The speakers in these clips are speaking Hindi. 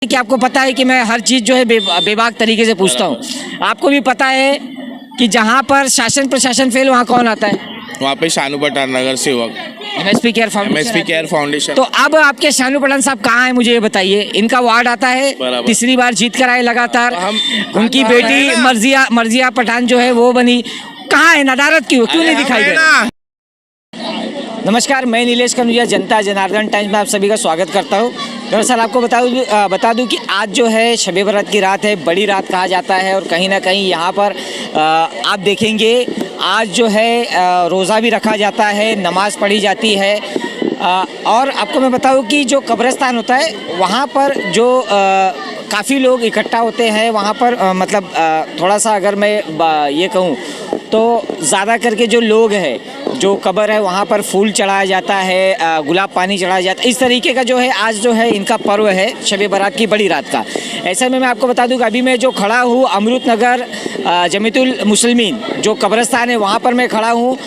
कि आपको पता है कि मैं हर चीज़ जो है बेबाक तरीके से पूछता हूँ। आपको भी पता है कि जहाँ पर शासन प्रशासन फेल वहाँ कौन आता है? वहाँ पे शानू पठान नगर सेवक एमएसपी केयर फाउंडेशन। तो अब आपके शानू पठान साहब कहाँ हैं मुझे ये बताइए। इनका वार्ड आता है, तीसरी बार जीत कर आए लगातार। उनकी बेटी मर्जिया पठान जो है वो बनी, कहाँ है? नदारत क्यों नहीं दिखाई दे रही? नमस्कार, मैं नीलेश कनुजिया, जनता जनार्दन टाइम्स में आप सभी का स्वागत करता हूं। दरअसल आपको बता दूं कि आज जो है शब बरात की रात है, बड़ी रात कहा जाता है। और कहीं ना कहीं यहाँ पर आप देखेंगे आज जो है रोज़ा भी रखा जाता है, नमाज़ पढ़ी जाती है। और आपको मैं बताऊं कि जो कब्रिस्तान होता है वहाँ पर जो काफ़ी लोग इकट्ठा होते हैं वहाँ पर, मतलब थोड़ा सा अगर मैं ये कहूँ तो ज़्यादा करके जो लोग हैं, जो कब्र है वहाँ पर फूल चढ़ाया जाता है, गुलाब पानी चढ़ाया जाता है। इस तरीके का जो है आज जो है इनका पर्व है शब बरात की बड़ी रात का। ऐसे में मैं आपको बता दूं कि अभी मैं जो खड़ा हूँ अमृत नगर जमीयतुल मुस्लिमीन जो कब्रिस्तान है वहाँ पर मैं खड़ा हूँ।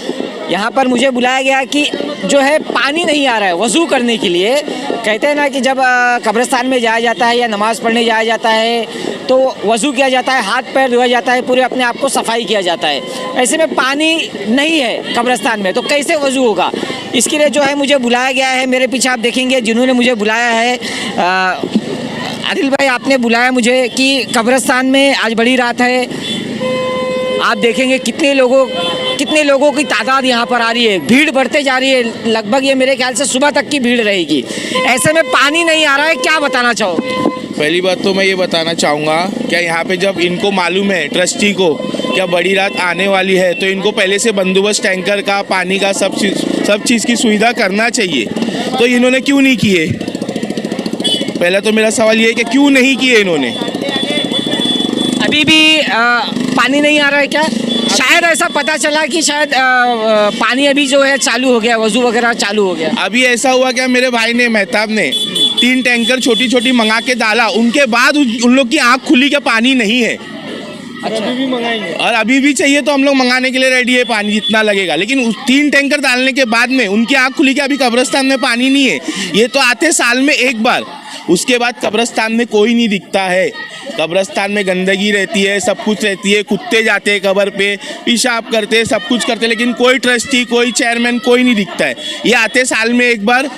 यहाँ पर मुझे बुलाया गया कि जो है पानी नहीं आ रहा है वज़ू करने के लिए। कहते हैं ना कि जब कब्रिस्तान में जाया जाता है या नमाज़ पढ़ने जाया जाता है तो वज़ू किया जाता है, हाथ पैर धोया जाता है, पूरे अपने आप को सफाई किया जाता है। ऐसे में पानी नहीं है कब्रिस्तान में तो कैसे वज़ू होगा? इसके लिए जो है मुझे बुलाया गया है। मेरे पीछे आप देखेंगे जिन्होंने मुझे बुलाया है, आदिल भाई आपने बुलाया मुझे कि कब्रिस्तान में आज बड़ी रात है। आप देखेंगे कितने लोगों की तादाद यहाँ पर आ रही है, भीड़ बढ़ते जा रही है। लगभग ये मेरे ख्याल से सुबह तक की भीड़ रहेगी। ऐसे में पानी नहीं आ रहा है, क्या बताना चाहोगे? पहली बात तो मैं ये बताना चाहूँगा क्या यहाँ पे जब इनको मालूम है ट्रस्टी को क्या बड़ी रात आने वाली है तो इनको पहले से बंदोबस्त टैंकर का, पानी का, सब चीज़ की सुविधा करना चाहिए। तो इन्होंने क्यों नहीं किए? पहला तो मेरा सवाल ये है कि क्यों नहीं किए इन्होंने? अभी भी पानी नहीं आ रहा है क्या? शायद ऐसा पता चला कि शायद पानी अभी जो है चालू हो गया, वज़ू वगैरह चालू हो गया। अभी ऐसा हुआ क्या, मेरे भाई ने, मेहताब ने 3 टैंकर छोटी मंगा के डाला, उनके बाद उन लोग की आँख खुली कि पानी नहीं है। अच्छा। अभी भी मंगाएंगे और अभी भी चाहिए तो हम लोग मंगाने के लिए रेडी है, पानी जितना लगेगा। लेकिन 3 टैंकर डालने के बाद में उनकी आँख खुली कि अभी कब्रिस्तान में पानी नहीं है। ये तो आते साल में एक बार, उसके बाद कब्रिस्तान में कोई नहीं दिखता है। कब्रिस्तान में गंदगी रहती है, सब कुछ रहती है, कुत्ते जाते हैं कब्र पे, पेशाब करते हैं, सब कुछ करते हैं, लेकिन कोई ट्रस्टी, कोई चेयरमैन, कोई नहीं दिखता है। ये आते साल में एक बार,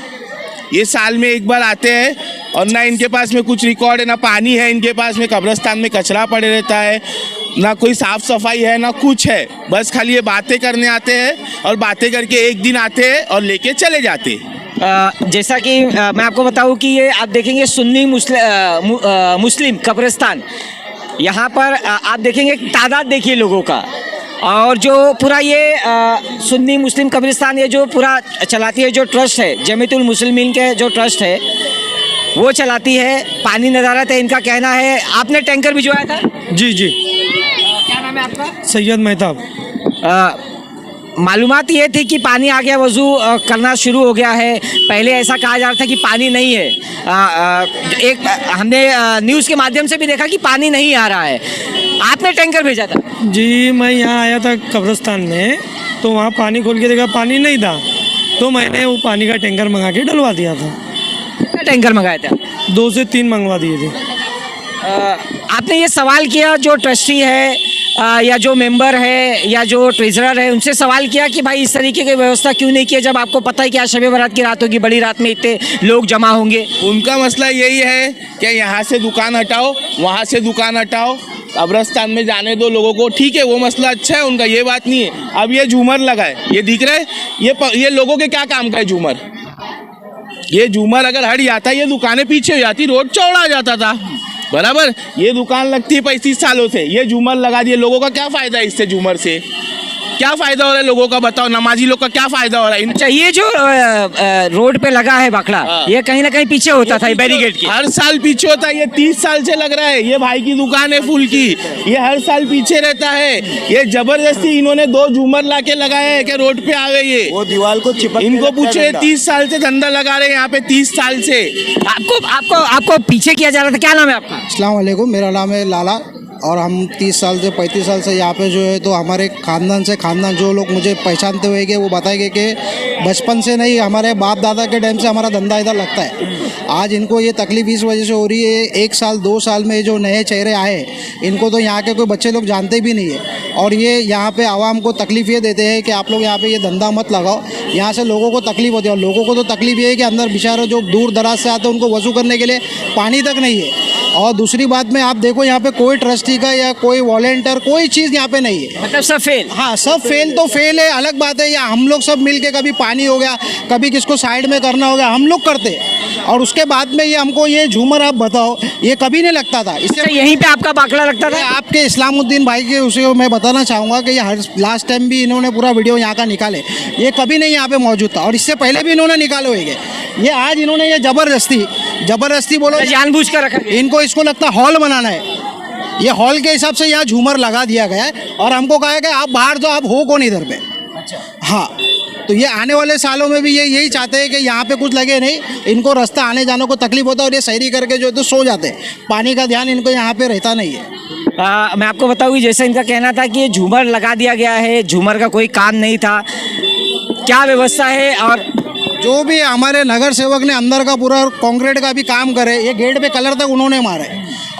ये साल में एक बार आते हैं और ना इनके पास में कुछ रिकॉर्ड है, ना पानी है इनके पास में। कब्रिस्तान में कचरा पड़े रहता है, ना कोई साफ़ सफाई है, ना कुछ है। बस खाली ये बातें करने आते हैं और बातें करके एक दिन आते हैं और लेके चले जाते हैं। जैसा कि मैं आपको बताऊं कि ये आप देखेंगे सुन्नी मुस्लिम कब्रिस्तान, यहाँ पर आप देखेंगे तादाद देखिए लोगों का। और जो पूरा ये सुन्नी मुस्लिम कब्रिस्तान ये जो पूरा चलाती है, जो ट्रस्ट है जमीयतुल मुस्लिमीन के जो ट्रस्ट है वो चलाती है। पानी नज़ारत है, इनका कहना है। आपने टैंकर भिजवाया था? जी। क्या नाम है आपका? सैयद मेहताब। मालूमात ये थी कि पानी आ गया, वज़ू करना शुरू हो गया है। पहले ऐसा कहा जा रहा था कि पानी नहीं है। एक हमने न्यूज़ के माध्यम से भी देखा कि पानी नहीं आ रहा है। आपने टैंकर भेजा था? जी, मैं यहाँ आया था कब्रिस्तान में तो वहाँ पानी खोल के देखा पानी नहीं था, तो मैंने वो पानी का टैंकर मंगा के डलवा दिया था। कितना टैंकर मंगाए थे? 2 से 3 मंगवा दिए थे। आपने ये सवाल किया जो ट्रस्टी है या जो मेंबर है या जो ट्रेजरर है, उनसे सवाल किया कि भाई इस तरीके की व्यवस्था क्यों नहीं किया जब आपको पता है कि आज शब बरात की रात होगी, बड़ी रात में इतने लोग जमा होंगे? उनका मसला यही है कि यहाँ से दुकान हटाओ, वहाँ से दुकान हटाओ, कब्रिस्तान में जाने दो लोगों को। ठीक है, वो मसला अच्छा है उनका, ये बात नहीं है। अब ये झूमर लगा है, ये दिख रहा है, ये लोगों के क्या काम का है झूमर? ये झूमर अगर हट जाता, ये दुकानें पीछे हो जाती, रोड चौड़ा आ जाता था, बराबर। ये दुकान लगती है 35 सालों से, ये झूमर लगा दिए। लोगों का क्या फ़ायदा है इससे? झूमर से क्या फ़ायदा हो रहा है लोगों का? बताओ, नमाजी लोग का क्या फ़ायदा हो रहा है? अच्छा, ये जो रोड पे लगा है बाखड़ा, ये कहीं ना कहीं पीछे होता था बैरिकेड की? हर साल पीछे होता है। ये 30 साल से लग रहा है। ये भाई की दुकान है फूल की, ये हर साल पीछे रहता है। ये जबरदस्ती इन्होंने 2 झूमर ला के लगाए हैं कि रोड पे आ गए। ये वो दीवार को चिपक, इनको पूछे, 30 साल से धंधा लगा रहे हैं यहाँ पे, 30 साल से। आपको पीछे किया जा रहा था। क्या नाम है आपका? अस्सलाम वालेकुम, मेरा नाम है लाला और हम 30 साल से 35 साल से यहाँ पे जो है, तो हमारे खानदान जो लोग मुझे पहचानते हुए कि वो बताएंगे कि बचपन से नहीं, हमारे बाप दादा के टाइम से हमारा धंधा इधर लगता है। आज इनको ये तकलीफ इस वजह से हो रही है, 1 साल 2 साल में जो नए चेहरे आए, इनको तो यहाँ के कोई बच्चे लोग जानते भी नहीं है, और ये यहाँ पे आवाम को तकलीफ़ ये देते हैं कि आप लोग यहाँ पे ये धंधा मत लगाओ। यहाँ से लोगों को तकलीफ होती है, और लोगों को तो तकलीफ ये है कि अंदर बेचारे जो दूर दराज से आते हैं उनको वसूल करने के लिए पानी तक नहीं है। और दूसरी बात में आप देखो, यहाँ पे कोई ट्रस्टी का या कोई वॉलंटियर कोई चीज़ यहाँ पे नहीं है। मतलब सब फेल। हाँ, सब फेल तो फेल है, अलग बात है। या हम लोग सब मिल के कभी पानी हो गया, कभी किसको साइड में करना हो गया, हम लोग करते हैं। और उसके बाद में ये हमको ये झूमर आप बताओ, ये कभी नहीं लगता था। इससे यहीं पे आपका बाकला लगता था। आपके इस्लामुद्दीन भाई के उसे मैं बताना चाहूँगा कि ये हर लास्ट टाइम भी इन्होंने पूरा वीडियो यहाँ का निकाले, ये कभी नहीं यहाँ पे मौजूद था, और इससे पहले भी इन्होंने निकाले हुए। ये आज इन्होंने ये ज़बरदस्ती बोलो, जानबूझ कर रखा है। इनको इसको लगता है हॉल बनाना है। ये हॉल के हिसाब से यहाँ झूमर लगा दिया गया है, और हमको कहा है कि आप बाहर जो आप हो कौन इधर पे। हाँ, तो ये आने वाले सालों में भी ये यही चाहते हैं कि यहाँ पे कुछ लगे नहीं, इनको रास्ता आने जाने को तकलीफ होता है, और ये सैरी करके जो है तो सो जाते हैं, पानी का ध्यान इनको यहाँ पे रहता नहीं है। मैं आपको बताऊँ, जैसे इनका कहना था कि ये झूमर लगा दिया गया है, झूमर का कोई काम नहीं था, क्या व्यवस्था है? और जो भी हमारे नगर सेवक ने अंदर का पूरा कंक्रीट का भी काम करे, ये गेट पे कलर तक उन्होंने मारे,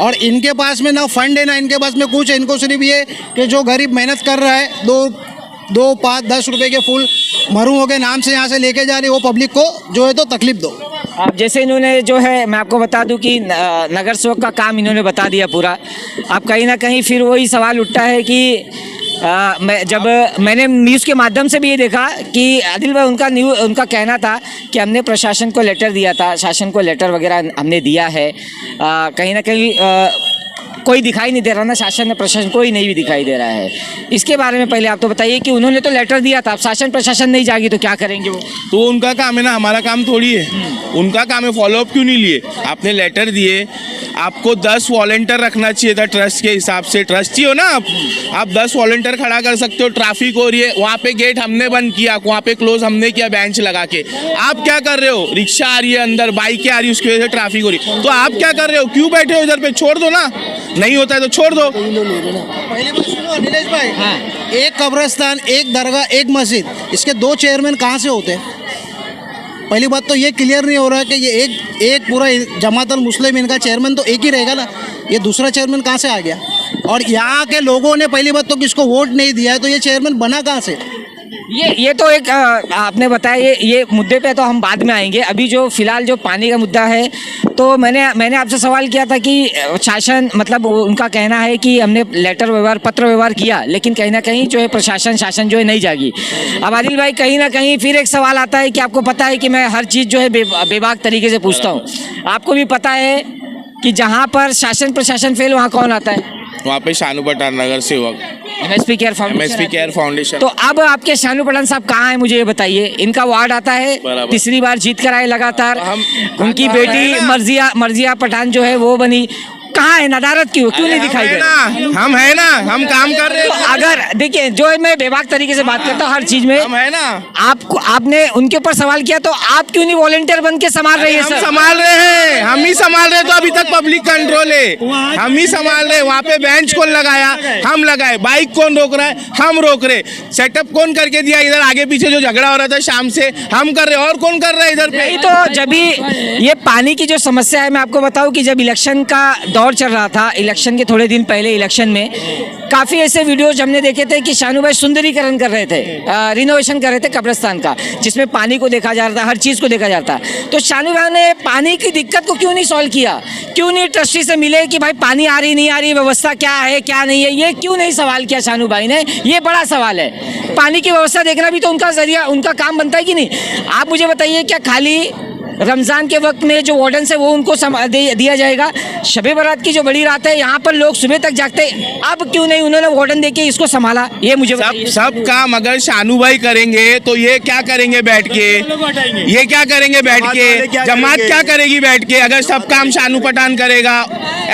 और इनके पास में ना फंड है ना इनके पास में कुछ है। इनको सिर्फ ये कि जो गरीब मेहनत कर रहा है, 2, 5, 10 रुपए के फूल मरूओं के नाम से यहाँ से लेके जा रही, वो पब्लिक को जो है तो तकलीफ दो। अब जैसे इन्होंने जो है, मैं आपको बता दूं कि नगर सेवक का काम इन्होंने बता दिया पूरा। अब कहीं ना कहीं फिर वही सवाल उठता है कि मैंने न्यूज़ के माध्यम से भी ये देखा कि आदिल भाई उनका कहना था कि हमने प्रशासन को लेटर दिया था, शासन को लेटर वगैरह हमने दिया है। कहीं ना कहीं कोई दिखाई नहीं दे रहा ना, शासन ने प्रशासन कोई नहीं भी दिखाई दे रहा है। इसके बारे में पहले आप तो बताइए कि उन्होंने तो लेटर दिया था, अब शासन प्रशासन नहीं जागी तो क्या करेंगे वो? तो उनका काम है ना, हमारा काम थोड़ी है। उनका काम है, फॉलोअप क्यों नहीं लिए? आपने लेटर दिए, आपको 10 वॉलंटियर रखना चाहिए था ट्रस्ट के हिसाब से। ट्रस्टी हो ना आप 10 वॉलंटियर खड़ा कर सकते हो। ट्रैफिक हो रही है, वहाँ पे गेट हमने बंद किया, वहाँ पे क्लोज हमने किया बेंच लगा के। आप क्या कर रहे हो? रिक्शा आ रही है अंदर, बाइकें आ रही है, उसकी वजह से ट्रैफिक हो रही है, तो आप क्या कर रहे हो? क्यों बैठे हो इधर पे? छोड़ दो ना, नहीं होता है तो छोड़ दो। पहले बात सुनो नीलेश भाई, हाँ। एक कब्रिस्तान, एक दरगाह, एक मस्जिद, इसके 2 चेयरमैन कहाँ से होते हैं? पहली बात तो ये क्लियर नहीं हो रहा है कि ये एक पूरा जमातुल मुस्लिम इनका चेयरमैन तो एक ही रहेगा ना, ये दूसरा चेयरमैन कहाँ से आ गया? और यहाँ के लोगों ने पहली बात तो किसको वोट नहीं दिया है, तो ये चेयरमैन बना कहाँ से? ये तो एक आपने बताया, ये मुद्दे पे तो हम बाद में आएंगे। अभी जो फिलहाल जो पानी का मुद्दा है, तो मैंने आपसे सवाल किया था कि शासन, मतलब उनका कहना है कि हमने लेटर व्यवहार, पत्र व्यवहार किया, लेकिन कहीं ना कहीं जो है शासन जो है नहीं जागी। अब आदिल भाई, कहीं ना कहीं फिर एक सवाल आता है कि आपको पता है कि मैं हर चीज़ जो है बेबाक तरीके से पूछता हूँ। आपको भी पता है कि जहाँ पर शासन प्रशासन फेल, वहाँ कौन आता है? वहाँ पे शानू पठान नगर सेवक, MSP केयर फाउंडेशन। तो अब आपके शानू पठान साहब कहाँ हैं, मुझे ये बताइए। इनका वार्ड आता है, तीसरी बार जीत कर आए लगातार। उनकी बेटी मर्जिया पठान जो है वो बनी, कहाँ है? नदारत क्यों नहीं दिखाई दे रहा? हम है ना, हम काम कर रहे हैं। तो अगर देखिए, जो मैं बेबाक तरीके से बात करता हूँ हर चीज में, हम है ना। आपने उनके ऊपर सवाल किया, तो आप क्यों नहीं वॉलंटियर बन के संभाल रही है? हम संभाल रहे हैं, हम ही संभाल रहे हैं। तो अभी तक पब्लिक कंट्रोल है, हम ही संभाल रहे हैं। वहाँ पे बेंच कौन लगाया? हम लगाए। बाइक कौन रोक रहा है? हम रोक रहे। सेटअप कौन करके दिया? इधर आगे पीछे जो झगड़ा हो रहा था शाम से, हम कर रहे। और कौन कर रहा है इधर पे? तो जब भी ये पानी की जो समस्या है, मैं आपको बताऊं कि जब इलेक्शन का दौर चल रहा था, इलेक्शन के थोड़े दिन पहले इलेक्शन में काफ़ी ऐसे वीडियोज हमने देखे थे कि शानू भाई सुंदरीकरण कर रहे थे, रिनोवेशन कर रहे थे कब्रिस्तान का, जिसमें पानी को देखा जा रहा था, हर चीज़ को देखा जाता। तो शानू भाई ने पानी की दिक्कत को क्यों नहीं सॉल्व किया? क्यों नहीं ट्रस्टी से मिले कि भाई पानी आ रही नहीं आ रही, व्यवस्था क्या है क्या नहीं है, ये क्यों नहीं सवाल किया शानू भाई ने? ये बड़ा सवाल है। पानी की व्यवस्था देखना भी तो उनका जरिया, उनका काम बनता है कि नहीं? आप मुझे बताइए, क्या खाली रमज़ान के वक्त में जो वार्डन है वो उनको दिया जाएगा? शबे बारात की जो बड़ी रात है, यहाँ पर लोग सुबह तक जागते, अब क्यों नहीं उन्होंने वार्डन देके इसको संभाला? ये मुझे सब काम अगर शानू भाई करेंगे तो ये क्या करेंगे बैठ के? ये क्या करेंगे बैठ के? जमात क्या करेगी बैठ के? अगर सब काम शानू पठान करेगा,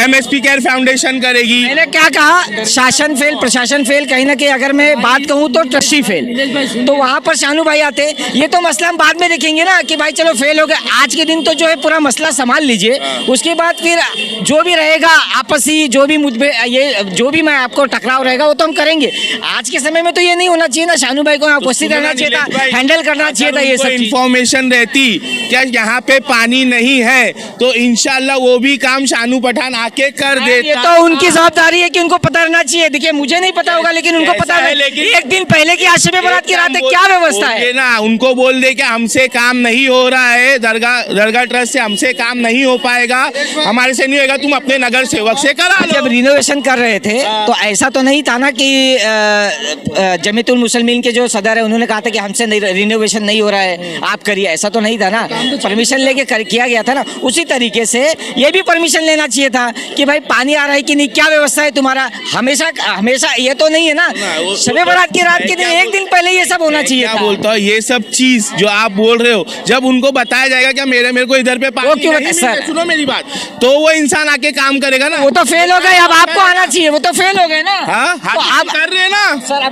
MSP केयर फाउंडेशन करेगी। मैंने क्या कहा, शासन फेल, प्रशासन फेल, कहीं ना कहीं अगर मैं बात कहूँ तो ट्रस्टी फेल। तो वहाँ पर शानू भाई आते, ये तो मसला हम बाद में देखेंगे ना कि भाई चलो फेल हो गए, आज के दिन तो जो है पूरा मसला संभाल लीजिए, उसके बाद फिर जो भी रहेगा आपसी जो भी मुद्दे, ये जो भी मैं आपको टकराव रहेगा वो तो हम करेंगे। आज के समय में तो ये नहीं होना चाहिए ना, शानू भाई को यहाँ उपस्थित रहना चाहिए था, हैंडल करना चाहिए था ये सब चीज। इन्फॉर्मेशन रहती क्या यहाँ पे पानी नहीं है तो इंशाल्लाह वो भी काम शानू पठान आके कर देता। ये तो उनकी जवाबदारी है कि उनको पता रहना चाहिए। देखिए मुझे नहीं पता होगा लेकिन उनको पता है। लेकिन एक दिन पहले की आज शबे बारात की रात है, क्या व्यवस्था है ना, उनको बोल दे कि हमसे काम नहीं हो रहा है, दरगाह ट्रस्ट से हमसे काम नहीं हो पाएगा, हमारे से नहीं होगा, तुम अपने नगर सेवक से करा लो। जब रिनोवेशन कर रहे थे तो ऐसा तो नहीं था ना कि जमीयतुल मुसलमीन के जो सदर है उन्होंने कहा था कि हमसे रिनोवेशन नहीं हो रहा है, आप करिए, ऐसा तो नहीं था ना। परमिशन लेके किया गया था ना। उसी तरीके से ये भी परमिशन लेना चाहिए था कि भाई पानी आ रहा है कि नहीं, क्या व्यवस्था है तुम्हारा। हमेशा हमेशा ये तो नहीं है ना, शबे बारात की रात के दिन एक दिन पहले ये सब होना चाहिए था। बोलता हूँ ये सब चीज जो आप बोल रहे हो, जब उनको बताया जाएगा कि मेरे को इधर पे पानी क्यों नहीं सर? सुनो मेरी बात, तो वो इंसान आके काम करेगा ना। वो तो फेल हो गए, अब आपको आना चाहिए, वो तो फेल हो गए ना। हाँ, तो आप कर रहे हैं ना सर,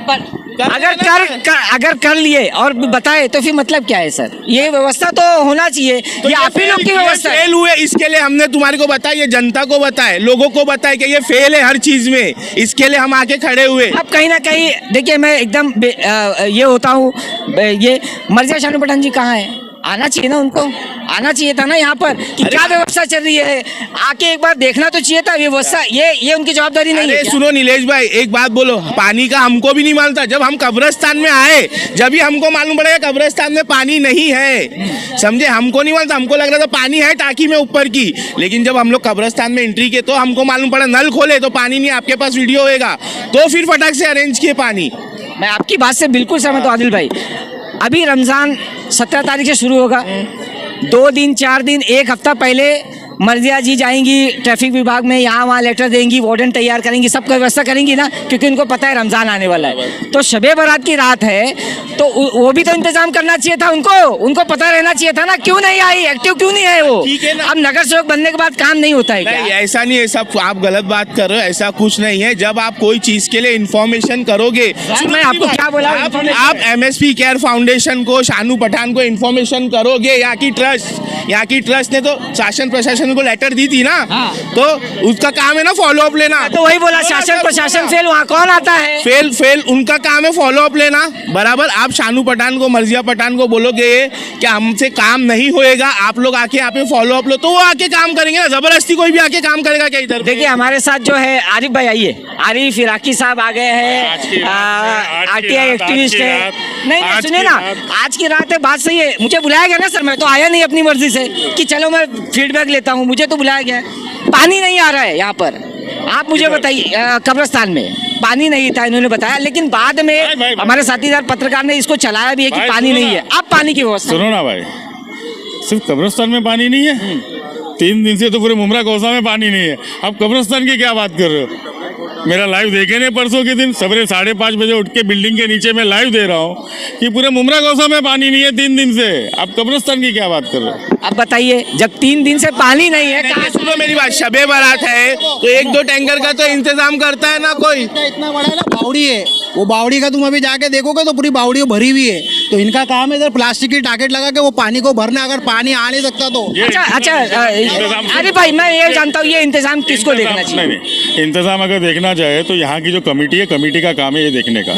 अगर कर लिए और बताए तो फिर मतलब क्या है सर? ये व्यवस्था तो होना चाहिए, तो ये आप ही लोग की व्यवस्था है। फेल हुए इसके लिए हमने तुम्हारे को बताया, ये जनता को बताए, लोगों को बताए कि ये फेल है हर चीज में, इसके लिए हम आके खड़े हुए। अब कहीं ना कहीं देखिए मैं एकदम ये होता हूँ, ये मर्जिया शानू पठान जी कहाँ है? आना चाहिए ना, उनको आना चाहिए था ना यहाँ पर कि क्या व्यवस्था चल रही है, आके एक बार देखना तो चाहिए था व्यवस्था। ये उनकी जवाबदारी नहीं है क्या? सुनो नीलेश भाई, एक बात बोलो, पानी का हमको भी नहीं मालूम था। जब हम कब्रिस्तान में आए जब ही हमको मालूम पड़ेगा कब्रिस्तान में पानी नहीं है, समझे? हमको नहीं मालूम था, हमको लग रहा था पानी है टाकी में ऊपर की, लेकिन जब हम लोग कब्रिस्तान में एंट्री किए तो हमको मालूम पड़ा नल खोले तो पानी नहीं, आपके पास वीडियो होएगा, तो फिर फटाक से अरेंज किए पानी। मैं आपकी बात से बिल्कुल सहमत हूँ आदिल भाई। अभी रमज़ान 17 तारीख से शुरू होगा, 2 दिन 4 दिन 1 हफ्ता पहले मर्जिया जी जाएंगी ट्रैफिक विभाग में, यहाँ वहाँ लेटर देंगी, वार्डन तैयार करेंगी, सबका व्यवस्था करेंगी ना, क्योंकि उनको पता है रमज़ान आने वाला है। तो शबे बारात की रात है तो वो भी तो इंतजाम करना चाहिए था, उनको पता रहना चाहिए था ना। क्यों नहीं आई, एक्टिव क्यों नहीं है वो? ठीक है ना। अब नगर सेवक बनने के बाद काम नहीं होता है क्या? नहीं, ऐसा नहीं है, सब आप गलत बात कर रहे हो, ऐसा कुछ नहीं है। जब आप कोई चीज के लिए इन्फॉर्मेशन करोगे, मैं आपको क्या बोला, आप MSP केयर फाउंडेशन को, शानू पठान को इन्फॉर्मेशन करोगे, यहाँ की ट्रस्ट ने तो शासन प्रशासन को लेटर दी थी ना, तो उसका काम है ना फॉलो अप लेना। तो वही बोला, शासन प्रशासन फेल, वहाँ कौन आता है? फेल उनका काम है फॉलो अप लेना, बराबर। आप शानू पठान को, मर्जिया पठान को बोलोगे कि हमसे काम नहीं होएगा, आप लोग आके यहाँ पे फॉलो अप लो, तो वो आके काम करेंगे ना। जबरदस्ती कोई भी आके काम करेगा क्या इधर? देखिए हमारे साथ जो है आरिफ भाई, आइए, आरिफ इराकी साहब आ गए हैं, RTI एक्टिविस्ट है। नहीं सुनिए ना, आज की रात है, बात सही है, मुझे बुलाया गया ना सर, मैं तो आया नहीं अपनी मर्जी से कि चलो मैं फीडबैक लेता हूँ, मुझे तो बुलाया गया। पानी नहीं आ रहा है यहाँ पर, आप मुझे बताइए, कब्रिस्तान में पानी नहीं था इन्होंने बताया, लेकिन बाद में हमारे साथीदार पत्रकार ने इसको चलाया भी है कि पानी नहीं है। अब पानी की व्यवस्था सुनो ना भाई, सिर्फ कब्रिस्तान में पानी नहीं है, 3 दिन से तो पूरे मुमरा कौसा में पानी नहीं है, अब कब्रिस्तान की क्या बात कर रहे हो? मेरा लाइव देखे नहीं परसों के दिन, सवेरे 5:30 बजे उठ के बिल्डिंग के नीचे मैं लाइव दे रहा हूँ कि पूरे मुमरा कौसा में पानी नहीं है 3 दिन से, अब कब्रिस्तान की क्या बात कर रहे हो? अब बताइए, जब 3 दिन से पानी नहीं है, कहाँ सुनो मेरी बात, शबे बारात है तो 1-2 टैंकर का तो इंतजाम करता है ना कोई। इतना बड़ा है ना, बावड़ी है, वो बावड़ी का तुम अभी जाके देखोगे तो पूरी बावड़ी भरी हुई है, तो इनका काम है इधर प्लास्टिक की टाकेट लगा के वो पानी को भरना, अगर पानी आ नहीं सकता तो। अच्छा, अरे भाई मैं ये जानता हूँ, ये इंतजाम किसको देखना चाहिए? नहीं, इंतजाम अगर देखना जाए तो यहाँ की जो कमेटी है, कमेटी का काम है ये देखने का,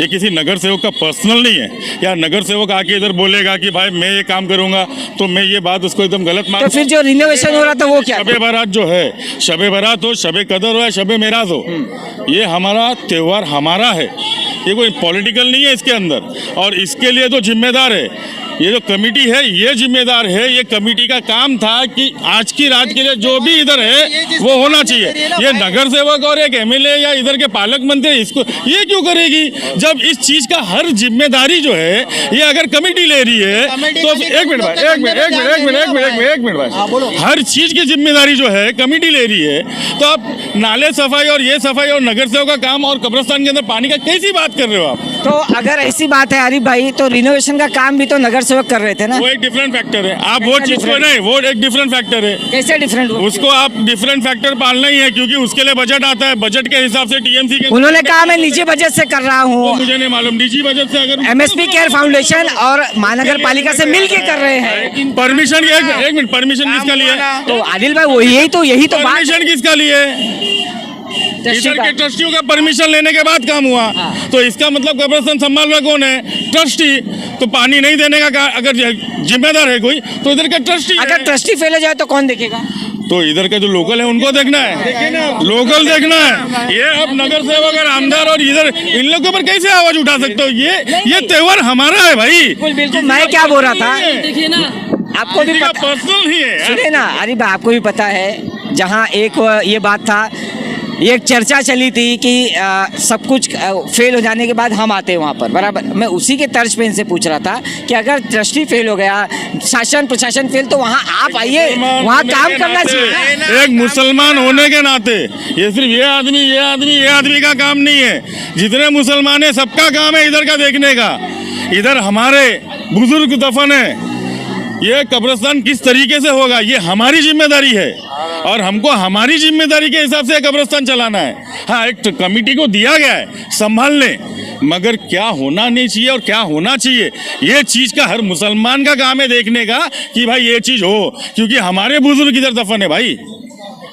ये किसी नगर सेवक का पर्सनल नहीं है। या नगर सेवक आके इधर बोलेगा कि भाई मैं ये काम करूंगा तो मैं ये बात उसको एकदम गलत मान। तो फिर जो रिनोवेशन हो रहा था वो क्या? शबे बारात जो है, शबे बारात हो, शबे कदर हो या शबे मेराज हो, ये हमारा त्यौहार हमारा है, ये कोई पॉलिटिकल नहीं है इसके अंदर, और इसके लिए तो जिम्मेदार है ये जो कमेटी है, ये जिम्मेदार है। ये कमेटी का काम था कि आज की रात के लिए जो भी इधर है वो होना चाहिए। ये नगर सेवक और एक MLA या इधर के पालक मंत्री इसको ये क्यों करेगी, जब इस चीज का हर जिम्मेदारी जो है ये अगर कमेटी ले रही है तो एक मिनट भाई, हर चीज की जिम्मेदारी जो है कमेटी ले रही है, तो आप नाले सफाई और ये सफाई और नगर सेवक का काम और कब्रिस्तान के अंदर पानी का कैसी बात कर रहे हो आप? तो अगर ऐसी बात है आरिफ भाई, तो रिनोवेशन का काम भी तो नगर सेवक कर रहे थे ना? वो एक डिफरेंट फैक्टर है। आप वो चीज को नहीं, वो एक डिफरेंट फैक्टर है। कैसे डिफरेंट? उसको आप डिफरेंट फैक्टर पालना ही है, क्योंकि उसके लिए बजट आता है। बजट के हिसाब से टीएमसी के उन्होंने कहा मैं निजी बजट से कर रहा हूँ। मुझे नहीं मालूम निजी बजट से, अगर MSP केयर फाउंडेशन और महानगर पालिका से मिल के कर रहे हैं। परमिशन एक मिनट, परमिशन किसका लिए? तो आदिल भाई वो यही तो बात परमिशन किसका लिए? इधर के ट्रस्टियों का परमिशन लेने के बाद काम हुआ। तो इसका मतलब कब्रिस्तान संभाल रहा कौन है? ट्रस्टी। तो पानी नहीं देने का अगर जिम्मेदार है कोई, तो इधर का ट्रस्टी। अगर ट्रस्टी फेल हो जाए तो कौन देखेगा? तो इधर के जो लोकल है उनको देखना है, लोकल देखना है। ये अब नगर सेवक और आमदार और इधर इन लोग के ऊपर कैसे आवाज उठा सकते हो? ये त्योहार हमारा है भाई। बिल्कुल। मैं क्या बोल रहा था, आपको भी पता, पर्सनल ही है। सुनिए ना अरे भाई, आपको भी पता है जहाँ एक ये बात था, ये एक चर्चा चली थी कि सब कुछ फेल हो जाने के बाद हम आते हैं वहाँ पर, बराबर। मैं उसी के तर्ज पे इनसे पूछ रहा था कि अगर ट्रस्टी फेल हो गया, शासन प्रशासन फेल, तो वहाँ आप आइए, वहाँ काम करना चाहिए। एक मुसलमान होने के नाते ये सिर्फ ये आदमी का काम नहीं है। जितने मुसलमान है सबका काम है इधर का देखने का। इधर हमारे बुजुर्ग दफन है, ये कब्रिस्तान किस तरीके से होगा ये हमारी जिम्मेदारी है, और हमको हमारी जिम्मेदारी के हिसाब से कब्रिस्तान चलाना है। हाँ, एक कमेटी को दिया गया है संभालने, मगर क्या होना नहीं चाहिए और क्या होना चाहिए ये चीज का हर मुसलमान का काम है देखने का कि भाई ये चीज हो, क्योंकि हमारे बुजुर्ग इधर दफन है भाई।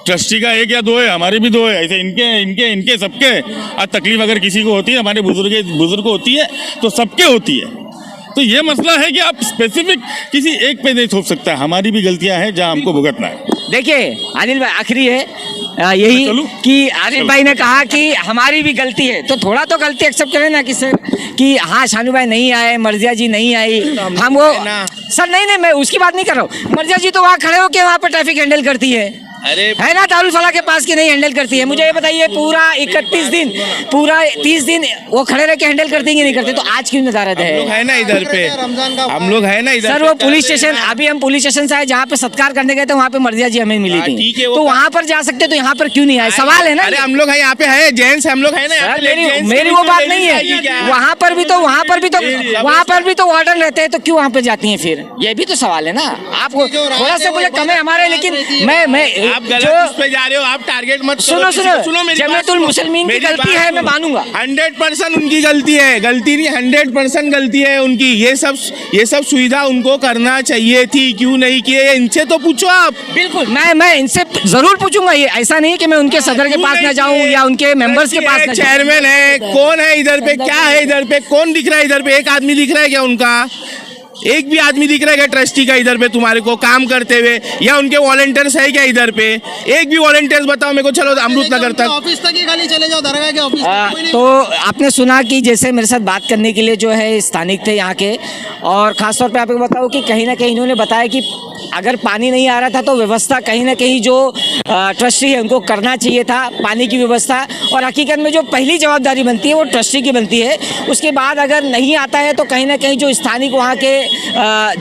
ट्रस्टी का एक या दो है, हमारे भी दो है, ऐसे इनके सबके। आज तकलीफ अगर किसी को होती है, हमारे बुजुर्ग को होती है, तो सबके होती है। तो ये मसला है कि आप स्पेसिफिक किसी एक पे नहीं थोप सकता। हमारी भी गलतियां हैं जहां हमको भुगतना है। देखिए आदिल भाई, आखिरी है यही कि आरिफ भाई ने कहा कि हमारी भी गलती है, तो थोड़ा तो गलती एक्सेप्ट करें ना कि सर कि हाँ शानू भाई नहीं आए, मर्जिया जी नहीं आई, हम वो सर नहीं मैं उसकी बात नहीं कर रहा हूँ। मर्जिया जी तो वहाँ खड़े होके वहाँ पर ट्रैफिक हैंडल करती है ना, दारुल फला के पास की नहीं हैंडल करती है। मुझे ये बताइए, पूरा 31 दिन, पूरा 30 दिन वो खड़े रह के हैंडल करते हैं कि नहीं करते? तो आज क्यों नदारत है? है ना इधर पे, हम लोग है ना इधर। सर वो पुलिस स्टेशन, अभी हम पुलिस स्टेशन से आए जहाँ पे सत्कार करने गए थे, वहाँ पे मर्जिया जी हमें मिली थी, तो वहाँ पर जा सकते, तो यहाँ पर क्यों नहीं आए? सवाल है ना। अरे हम लोग है यहाँ पे, है जेंट्स हम लोग है ना। मेरी वो बात नहीं है, वहाँ पर भी तो वार्डन रहते हैं, तो क्यों वहाँ पे जाती हैं फिर? ये भी तो सवाल है ना। आप थोड़ा सा बोले कम है हमारे, लेकिन मैं आप गलत उस पे जा रहे हो, आप टारगेट मत सुनो जमीयतुल मुसलमीन की गलती है, मैं मानूंगा 100% उनकी गलती है, गलती नहीं 100% गलती है उनकी। ये सब सुविधा उनको करना चाहिए थी, क्यों नहीं किए? इनसे तो पूछो आप। बिल्कुल, मैं इनसे जरूर पूछूंगा। ये ऐसा नहीं कि मैं उनके सदर के पास ना जाऊं या उनके मेंबर्स के पास ना जाऊं। चेयरमैन है, कौन है इधर पे, क्या है इधर पे, कौन दिख रहा है इधर पे? एक आदमी दिख रहा है क्या उनका? एक भी आदमी दिख रहा है क्या ट्रस्टी का इधर पे तुम्हारे को काम करते हुए? या उनके वॉलंटियर्स है क्या इधर पे? एक भी वॉलंटियर्स बताओ मेरे को। चलो अमृत नगर तक, ऑफिस तक ही खाली चले जाओ, दरगाह के ऑफिस। तो आपने सुना कि जैसे मेरे साथ बात करने के लिए जो है स्थानिक थे यहाँ के, और खासतौर पे आपको बताऊँ कि कहीं ना कहीं इन्होंने बताया कि अगर पानी नहीं आ रहा था तो व्यवस्था कहीं ना कहीं जो ट्रस्टी है उनको करना चाहिए था, पानी की व्यवस्था। और हकीकत में जो पहली जवाबदारी बनती है वो ट्रस्टी की बनती है। उसके बाद अगर नहीं आता है तो कहीं ना कहीं जो स्थानिक वहाँ के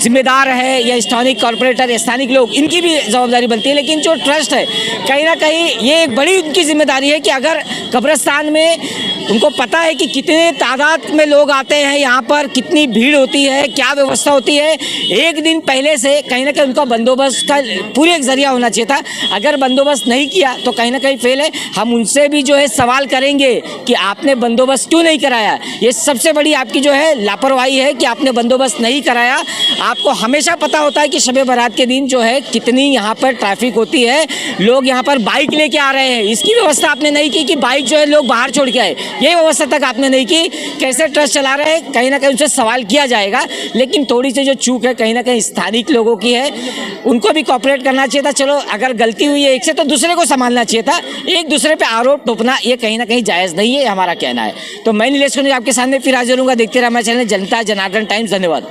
जिम्मेदार है या स्थानिक कॉरपोरेटर या स्थानिक लोग, इनकी भी जवाबदारी बनती है। लेकिन जो ट्रस्ट है कहीं ना कहीं ये एक बड़ी उनकी जिम्मेदारी है कि अगर कब्रिस्तान में उनको पता है कि कितने तादाद में लोग आते हैं, यहाँ पर कितनी भीड़ होती है, क्या व्यवस्था होती है, एक दिन पहले से कहीं ना कहीं उनका बंदोबस्त का पूरे एक जरिया होना चाहिए था। अगर बंदोबस्त नहीं किया तो कहीं ना कहीं फेल है। हम उनसे भी जो है सवाल करेंगे कि आपने बंदोबस्त क्यों नहीं कराया। ये सबसे बड़ी आपकी जो है लापरवाही है कि आपने बंदोबस्त नहीं कराया। आपको हमेशा पता होता है कि शबे बारात के दिन जो है कितनी यहाँ पर ट्रैफिक होती है, लोग यहाँ पर बाइक लेके आ रहे हैं, इसकी व्यवस्था आपने नहीं की कि बाइक जो है लोग बाहर छोड़ के आए, ये व्यवस्था तक आपने नहीं की। कैसे ट्रस्ट चला रहे हैं, कहीं ना कहीं उनसे सवाल किया जाएगा। लेकिन थोड़ी सी जो चूक है कहीं ना कहीं स्थानिक लोगों की है, उनको भी कॉपरेट करना चाहिए था। चलो अगर गलती हुई है एक से तो दूसरे को संभालना चाहिए था, एक दूसरे पे आरोप टोपना ये कहीं ना कहीं जायज़ नहीं है, हमारा कहना है। तो मैं नीलेश कुमार आपके सामने फिर हाजिर हूँगा। देखते रहा हमारे चैनल जनता जनार्दन टाइम्स। धन्यवाद।